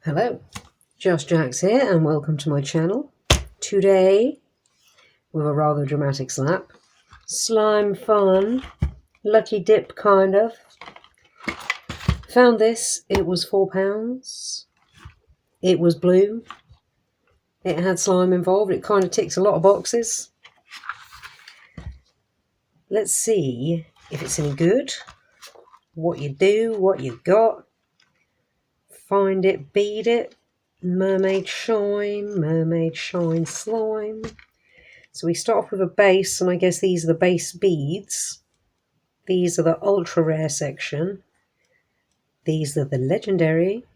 Hello, Just Jax here and welcome to my channel. Today, with a rather dramatic slap, slime fun, lucky dip kind of. Found this, it was £4. It was blue. It had slime involved, it kind of ticks a lot of boxes. Let's see if it's any good, what you do, what you got. Find it, bead it. Mermaid shine slime. So we start off with a base, and I guess these are the base beads. These are the ultra rare section. These are the legendary,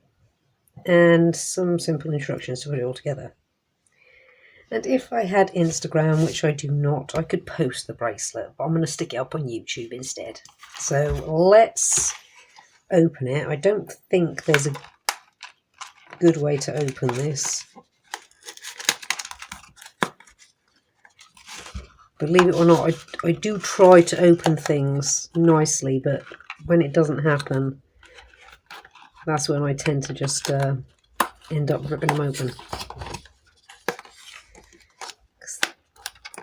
and some simple instructions to put it all together. And if I had Instagram, which I do not, I could post the bracelet, but I'm going to stick it up on YouTube instead. So let's open it. I don't think there's a good way to open this. Believe it or not, I do try to open things nicely, but when it doesn't happen, that's when I tend to just end up ripping them open.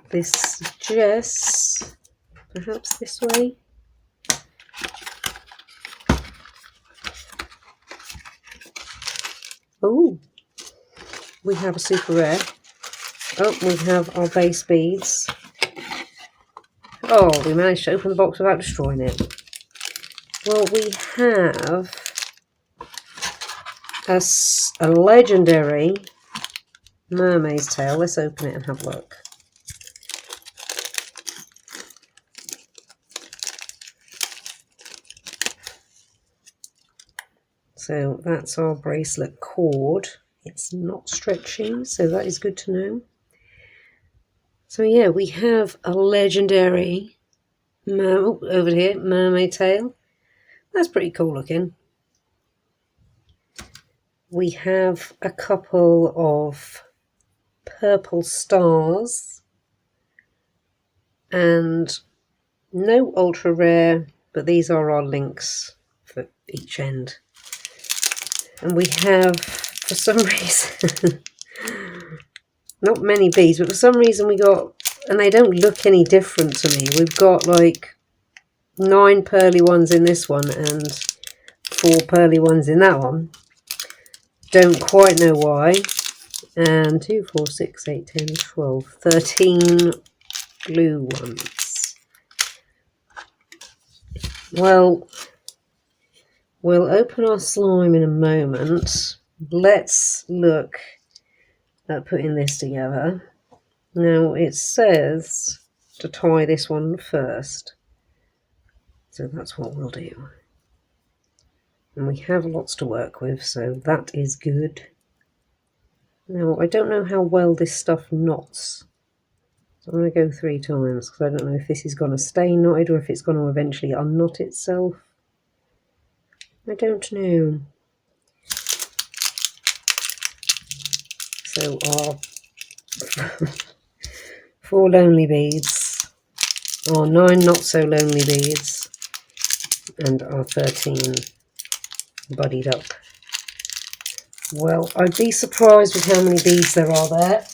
This suggests perhaps this way. Oh, we have a super rare. Oh, we have our base beads. Oh, we managed to open the box without destroying it. Well, we have a legendary mermaid's tail. Let's open it and have a look. So that's our bracelet cord. It's not stretching, so that is good to know. So yeah, we have a legendary over here, mermaid tail. That's pretty cool looking. We have a couple of purple stars and no ultra rare, but these are our links for each end. And we have, for some reason, not many beads, but for some reason we got, and they don't look any different to me, we've got like 9 pearly ones in this one and 4 pearly ones in that one. Don't quite know why. And 2, 4, 6, 8, 10, 12, 13 blue ones. Well, we'll open our slime in a moment. Let's look at putting this together. Now it says to tie this one first. So that's what we'll do. And we have lots to work with, so that is good. Now, I don't know how well this stuff knots. So I'm going to go 3 times, because I don't know if this is going to stay knotted or if it's going to eventually unknot itself. I don't know. So our 4 lonely beads, our 9 not so lonely beads, and our 13 buddied up. Well, I'd be surprised with how many beads there are there,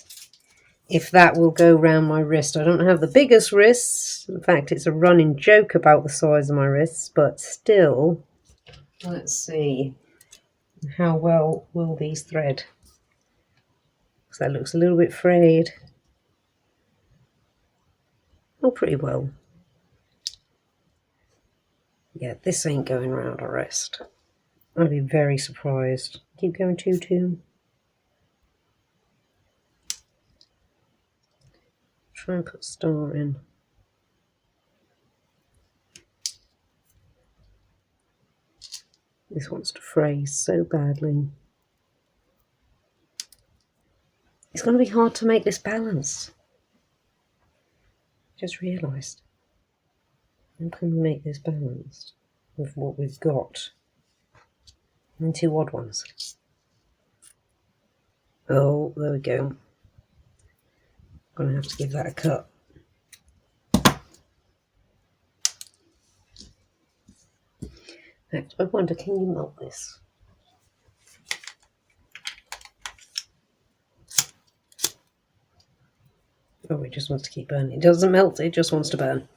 if that will go round my wrist. I don't have the biggest wrists. In fact, it's a running joke about the size of my wrists, but still, let's see how well will these thread. Because that looks a little bit frayed. Oh, pretty well. Yeah, this ain't going round a wrist. I'd be very surprised. Keep going 2-2. Try and put star in. This wants to fray so badly. It's going to be hard to make this balanced. Just realised. How can we make this balanced with what we've got? And 2 odd ones. Oh, there we go. I'm going to have to give that a cut. In fact, I wonder, can you melt this? Oh, it just wants to keep burning. It doesn't melt, it just wants to burn.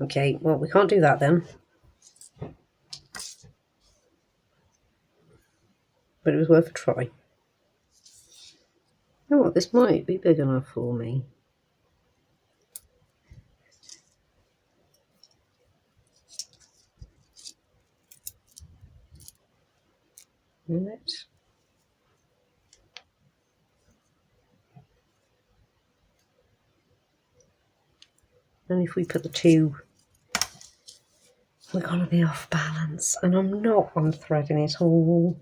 Okay, well, we can't do that then. But it was worth a try. You know what, this might be big enough for me. Let's and if we put the two, we're going to be off balance. And I'm not unthreading it all.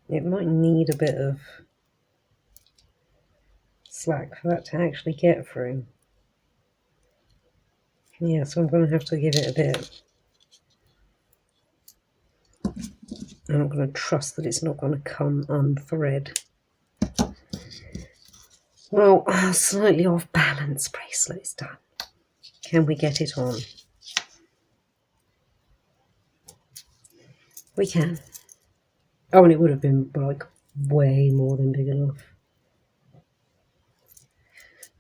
It might need a bit of slack for that to actually get through. Yeah, so I'm going to have to give it a bit. And I'm going to trust that it's not going to come unthread. Well, slightly off balance bracelet is done. Can we get it on? We can. Oh, and it would have been like way more than big enough.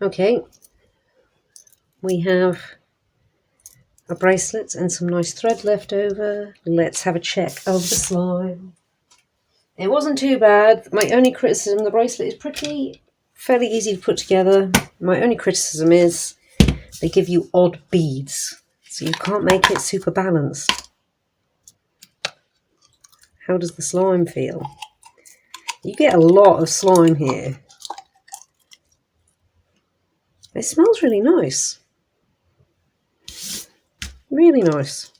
Okay. We have a bracelet and some nice thread left over. Let's have a check of the slime. It wasn't too bad. My only criticism, the bracelet is fairly easy to put together. My only criticism is they give you odd beads, so you can't make it super balanced. How does the slime feel? You get a lot of slime here. It smells really nice. Really nice.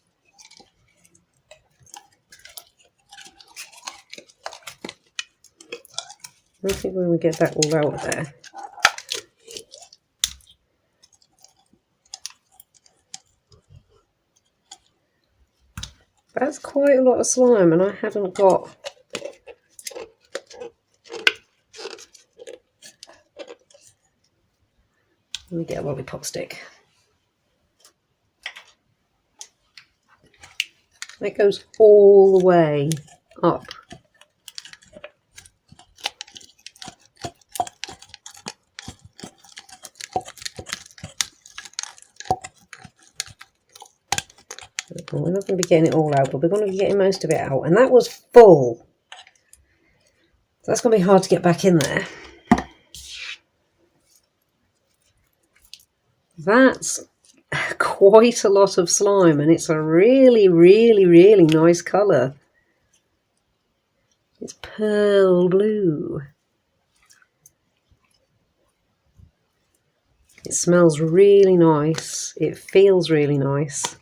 I think we're going to get that all out of there. That's quite a lot of slime, and I haven't got... Let me get a lollipop stick. It goes all the way up. We're not going to be getting it all out, but we're going to be getting most of it out. And that was full. So that's going to be hard to get back in there. That's quite a lot of slime, and it's a really, really, really nice colour. It's pearl blue. It smells really nice. It feels really nice.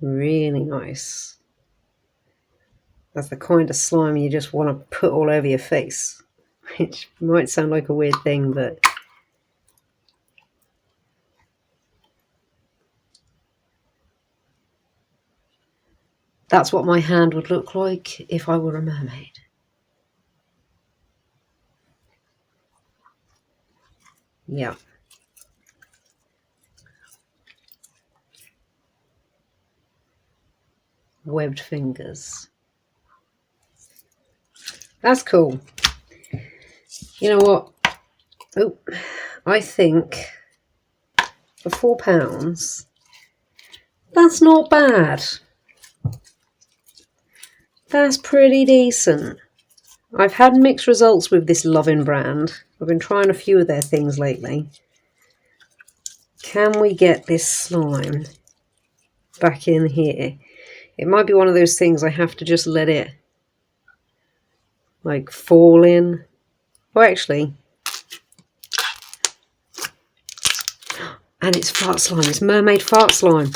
Really nice. That's the kind of slime you just want to put all over your face. Which might sound like a weird thing, but that's what my hand would look like if I were a mermaid. Yeah. Webbed fingers. That's cool. You know what? Oh, I think for £4, that's not bad. That's pretty decent. I've had mixed results with this Lovin brand. I've been trying a few of their things lately. Can we get this slime back in here? It might be one of those things I have to just let it like fall in. Oh, actually. And it's fart slime. It's mermaid fart slime.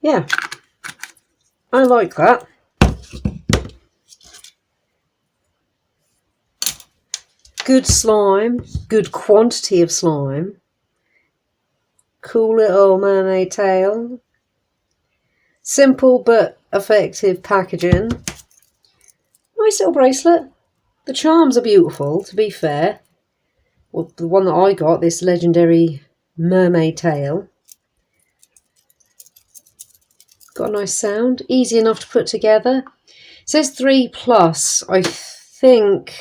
yeah, I like that. Good slime, good quantity of slime. Cool little mermaid tail. Simple but effective packaging. Nice little bracelet. The charms are beautiful, to be fair. Well, the one that I got, this legendary mermaid tail. Got a nice sound. Easy enough to put together. It says 3+. I think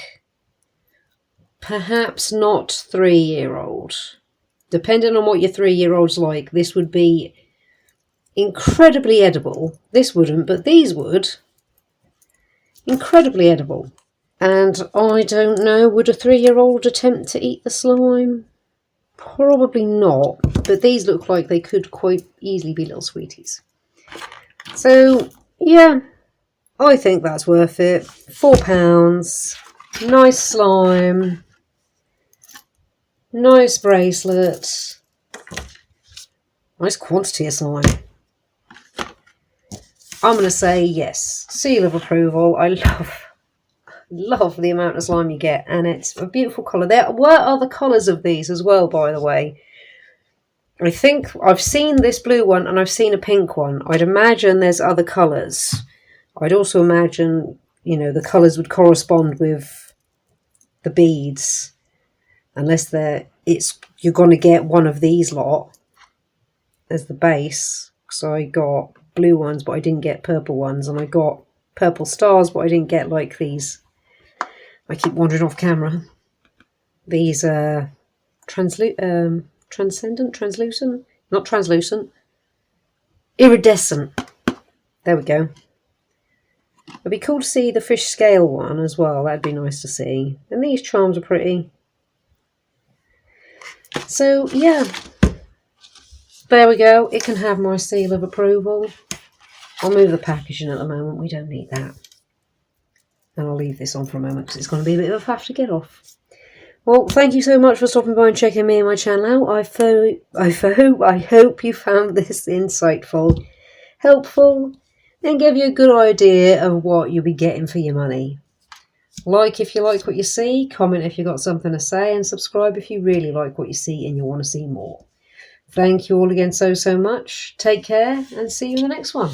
perhaps not 3-year-old. Depending on what your 3-year-old's like, this would be incredibly edible. This wouldn't, but these would. Incredibly edible. And I don't know, would a 3-year-old attempt to eat the slime? Probably not, but these look like they could quite easily be little sweeties. So, yeah, I think that's worth it. £4. Nice slime. Nice bracelet. Nice quantity of slime. I'm going to say yes. Seal of approval. I love the amount of slime you get, and it's a beautiful colour. There were other colours of these as well, by the way. I think I've seen this blue one and I've seen a pink one. I'd imagine there's other colours. I'd also imagine, you know, the colours would correspond with the beads, unless you're going to get one of these lot as the base. So I got blue ones, but I didn't get purple ones, and I got purple stars, but I didn't get like these. I keep wandering off camera. These translucent, not translucent, iridescent. There we go. It'd be cool to see the fish scale one as well. That'd be nice to see. And these charms are pretty. So yeah, there we go. It can have my seal of approval. I'll move the packaging at the moment. We don't need that. And I'll leave this on for a moment because it's going to be a bit of a faff to get off. Well, thank you so much for stopping by and checking me and my channel out. I hope you found this insightful, helpful, and give you a good idea of what you'll be getting for your money. Like if you like what you see, comment if you've got something to say, and subscribe if you really like what you see and you want to see more. Thank you all again so much. Take care and see you in the next one.